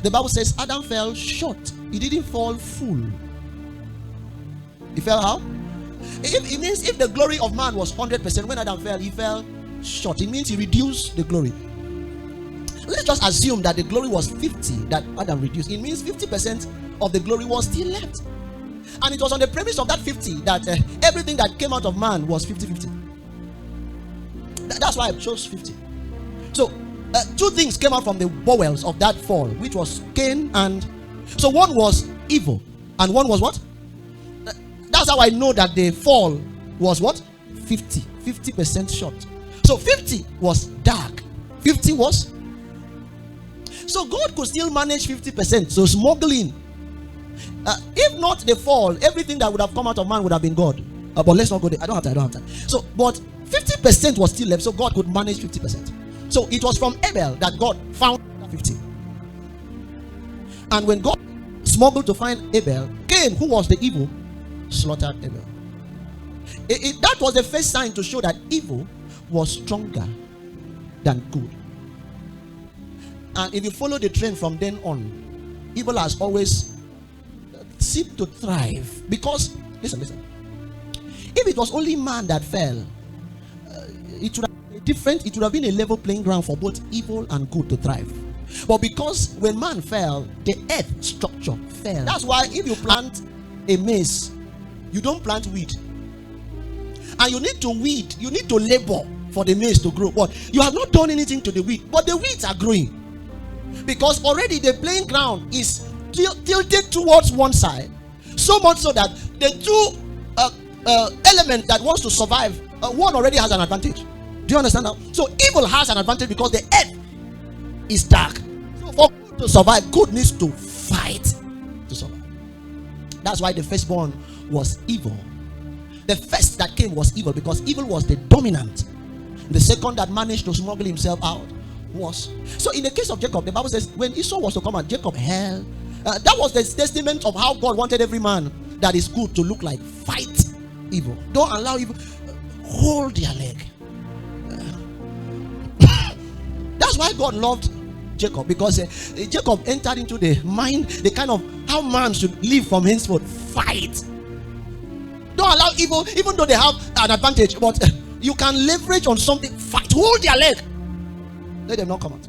The Bible says Adam fell short. He didn't fall full. He fell how? It means if the glory of man was 100%, when Adam fell, he fell short. It means he reduced the glory. Let's just assume that the glory was 50 that Adam reduced. It means 50% of the glory was still left. And it was on the premise of that 50 that everything that came out of man was 50-50. That's why I chose 50. So, two things came out from the bowels of that fall, which was Cain and... So one was evil, and one was what? That's how I know that the fall was what? 50% short. So 50 was dark. 50 was... So God could still manage 50%. So smuggling. If not the fall, everything that would have come out of man would have been God. But let's not go there. I don't have time. So, but 50% was still left. So God could manage 50%. So it was from Abel that God found 50. And when God smuggled to find Abel, Cain, who was the evil, slaughtered Abel. That was the first sign to show that evil was stronger than good. And if you follow the trend from then on, evil has always seemed to thrive. Because, listen. If it was only man that fell, it would have been different. It would have been a level playing ground for both evil and good to thrive. But because when man fell, the earth structure fell. That's why if you plant a maize, you don't plant weed. And you need to weed, you need to labor for the maize to grow. But you have not done anything to the weed, but the weeds are growing. Because already the playing ground is tilted towards one side. So much so that the two elements that wants to survive, one already has an advantage. Do you understand now? So evil has an advantage because the earth is dark. So for good to survive, good needs to fight to survive. That's why the firstborn was evil. The first that came was evil because evil was the dominant. The second that managed to smuggle himself out was. So in the case of Jacob, the Bible says when Esau was to come out, Jacob held. That was the testament of how God wanted every man that is good to look like. Fight evil. Don't allow evil. Hold their leg. That's why God loved Jacob, because Jacob entered into the mind, the kind of how man should live from henceforth. Fight. Don't allow evil, even though they have an advantage, but you can leverage on something. Fight. Hold their leg. Let them not come out.